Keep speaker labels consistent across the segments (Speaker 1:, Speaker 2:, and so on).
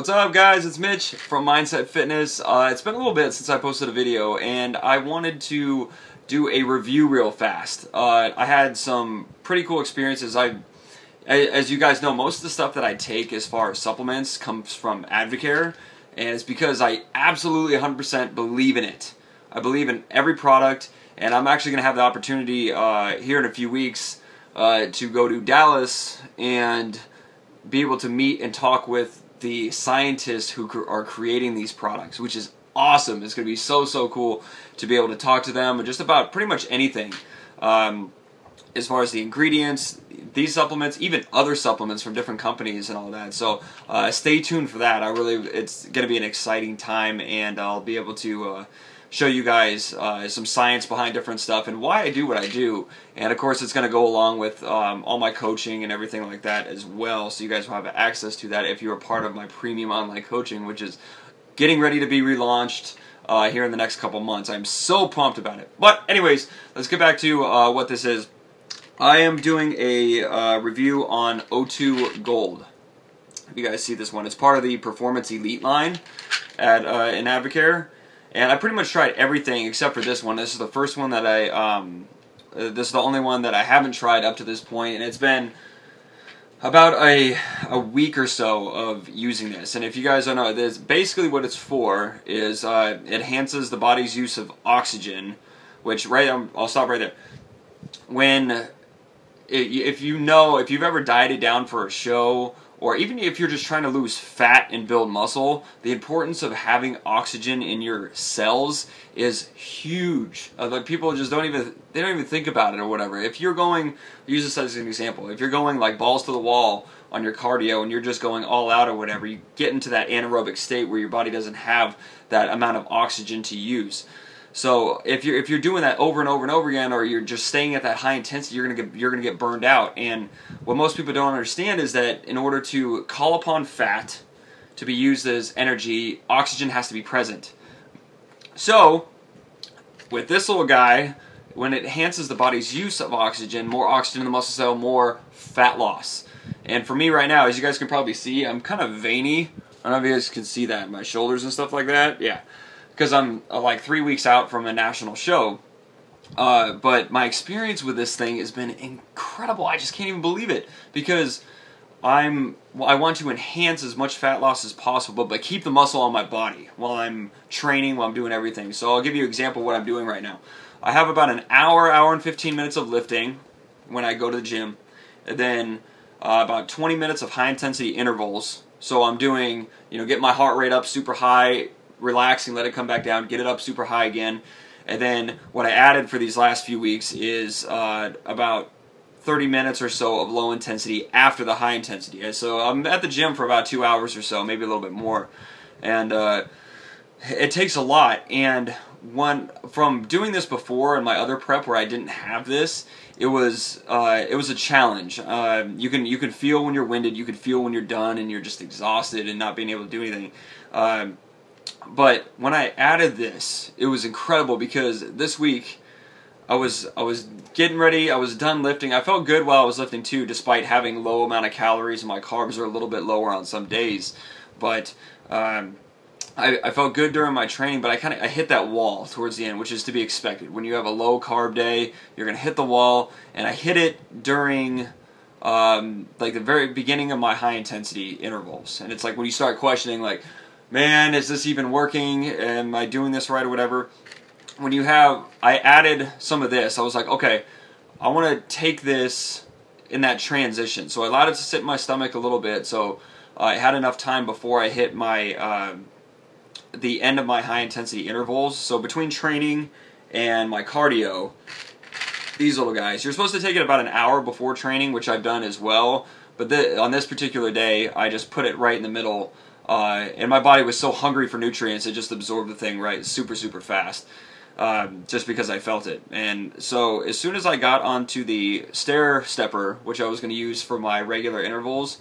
Speaker 1: What's up, guys? It's Mitch from Mindset Fitness. It's been a little bit since I posted a video, and I wanted to do a review real fast. I had some pretty cool experiences. As you guys know, most of the stuff that I take as far as supplements comes from Advocare, and it's because I absolutely 100% believe in it. I believe in every product, and I'm actually going to have the opportunity here in a few weeks to go to Dallas and be able to meet and talk with the scientists who are creating these products, which is awesome. It's going to be so cool to be able to talk to them just about pretty much anything as far as the ingredients, these supplements, even other supplements from different companies and all that. So stay tuned for that. It's going to be an exciting time, and I'll be able to show you guys some science behind different stuff and why I do what I do. And of course, it's going to go along with all my coaching and everything like that as well, so you guys will have access to that if you're a part of my premium online coaching, which is getting ready to be relaunched here in the next couple months. I'm so pumped about it. But anyways, let's get back to what this is. I am doing a review on O2 Gold. If you guys see this one, it's part of the Performance Elite line in Advocare. And I pretty much tried everything except for this one. This is the first one that this is the only one that I haven't tried up to this point, and it's been about a week or so of using this. And if you guys don't know, this basically what it's for is it enhances the body's use of oxygen, which I'll stop right there. If you've ever dieted down for a show, or even if you're just trying to lose fat and build muscle, the importance of having oxygen in your cells is huge. Like, people just don't even think about it or whatever. If you're going, use this as an example, if you're going like balls to the wall on your cardio and you're just going all out or whatever, you get into that anaerobic state where your body doesn't have that amount of oxygen to use. So if you're doing that over and over and over again, or you're just staying at that high intensity, you're gonna get burned out. And what most people don't understand is that in order to call upon fat to be used as energy, oxygen has to be present. So with this little guy, when it enhances the body's use of oxygen, more oxygen in the muscle cell, more fat loss. And for me right now, as you guys can probably see, I'm kind of veiny. I don't know if you guys can see that, my shoulders and stuff like that. Yeah. Because I'm like 3 weeks out from a national show. But my experience with this thing has been incredible. I just can't even believe it. Because I want to enhance as much fat loss as possible, but keep the muscle on my body while I'm training, while I'm doing everything. So I'll give you an example of what I'm doing right now. I have about an hour and 15 minutes of lifting when I go to the gym. And then about 20 minutes of high intensity intervals. So I'm doing, get my heart rate up super high, relaxing, let it come back down, get it up super high again. And then what I added for these last few weeks is about 30 minutes or so of low intensity after the high intensity. So I'm at the gym for about 2 hours or so, maybe a little bit more. And it takes a lot. And from doing this before in my other prep where I didn't have this, it was a challenge. You can feel when you're winded, you can feel when you're done and you're just exhausted and not being able to do anything. But when I added this, it was incredible, because this week I was getting ready, I was done lifting. I felt good while I was lifting too, despite having low amount of calories, and my carbs are a little bit lower on some days. But I felt good during my training, but I hit that wall towards the end, which is to be expected. When you have a low carb day, you're going to hit the wall, and I hit it during like the very beginning of my high intensity intervals. And it's like when you start questioning, like, man, is this even working? Am I doing this right or whatever? I added some of this. I was like, okay, I want to take this in that transition. So I allowed it to sit in my stomach a little bit, so I had enough time before I hit my the end of my high intensity intervals. So between training and my cardio, these little guys, you're supposed to take it about an hour before training, which I've done as well. But on this particular day, I just put it right in the middle. And my body was so hungry for nutrients, it just absorbed the thing super fast, just because I felt it. And so as soon as I got onto the stair stepper, which I was going to use for my regular intervals,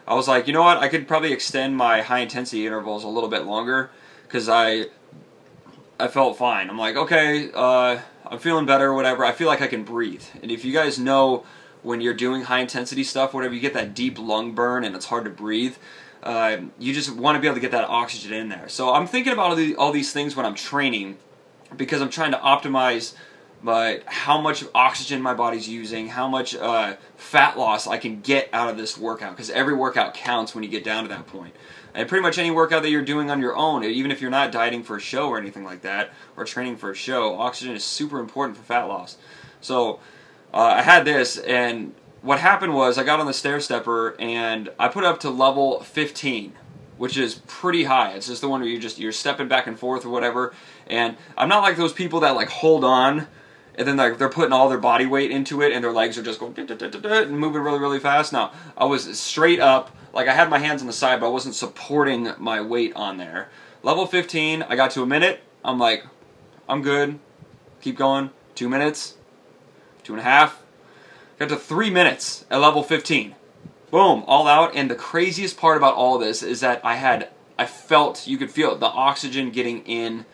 Speaker 1: I was like, you know what, I could probably extend my high intensity intervals a little bit longer, because I felt fine. I'm like, okay, I'm feeling better or whatever. I feel like I can breathe. And if you guys know, when you're doing high intensity stuff, whatever, you get that deep lung burn and it's hard to breathe. You just want to be able to get that oxygen in there. So I'm thinking about all these things when I'm training, because I'm trying to optimize how much oxygen my body's using, how much fat loss I can get out of this workout, because every workout counts when you get down to that point. And pretty much any workout that you're doing on your own, even if you're not dieting for a show or anything like that, or training for a show, oxygen is super important for fat loss. So I had this, and what happened was I got on the stair stepper and I put it up to level 15, which is pretty high. It's just the one where you're stepping back and forth or whatever. And I'm not like those people that like hold on and then they're putting all their body weight into it and their legs are just going and moving really, really fast. No, I was straight up, like I had my hands on the side, but I wasn't supporting my weight on there. Level 15, I got to a minute. I'm like, I'm good. Keep going. 2 minutes. 2.5. Got to 3 minutes at level 15. Boom, all out. And the craziest part about all this is that you could feel the oxygen getting in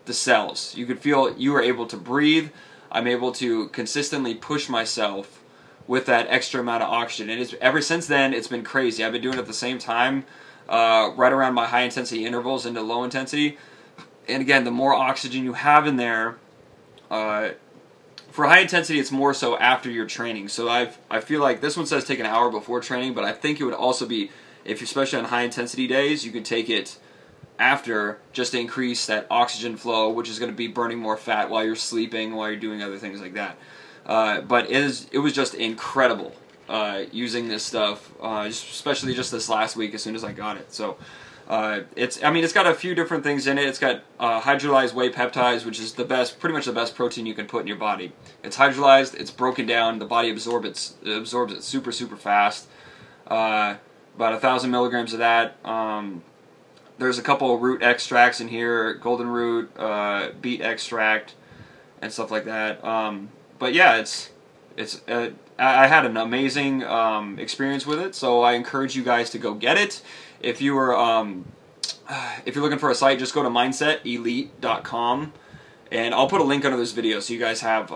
Speaker 1: the cells. You could feel you were able to breathe. I'm able to consistently push myself with that extra amount of oxygen. And ever since then, it's been crazy. I've been doing it at the same time, right around my high intensity intervals into low intensity. And again, the more oxygen you have in there, for high intensity, it's more so after your training. So I feel like this one says take an hour before training, but I think it would also be, if you're especially on high intensity days, you could take it after, just to increase that oxygen flow, which is going to be burning more fat while you're sleeping, while you're doing other things like that. But it was just incredible using this stuff, especially just this last week as soon as I got it. So it's got a few different things in it. It's got hydrolyzed whey peptides, which is pretty much the best protein you can put in your body. It's hydrolyzed, it's broken down, the body absorbs it super, super fast. About 1,000 milligrams of that. There's a couple of root extracts in here, golden root, beet extract, and stuff like that. But yeah, I had an amazing experience with it, so I encourage you guys to go get it. If you're looking for a site, just go to mindsetelite.com, and I'll put a link under this video so you guys have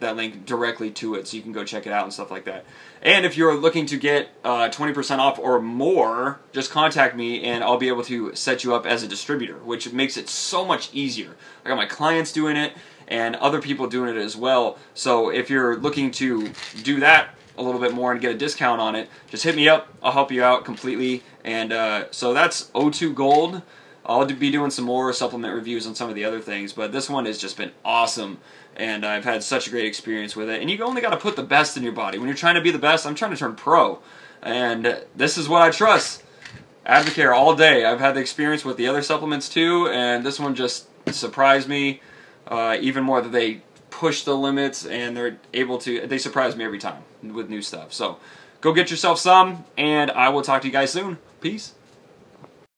Speaker 1: that link directly to it, so you can go check it out and stuff like that. And if you're looking to get 20% off or more, just contact me and I'll be able to set you up as a distributor, which makes it so much easier. I got my clients doing it and other people doing it as well. So if you're looking to do that a little bit more and get a discount on it, just hit me up. I'll help you out completely. And so that's O2 Gold. I'll be doing some more supplement reviews on some of the other things, but this one has just been awesome, and I've had such a great experience with it. And you only got to put the best in your body. When you're trying to be the best, I'm trying to turn pro, and this is what I trust. Advocare all day. I've had the experience with the other supplements too, and this one just surprised me even more, that they push the limits and they surprise me every time with new stuff. So go get yourself some, and I will talk to you guys soon. Peace.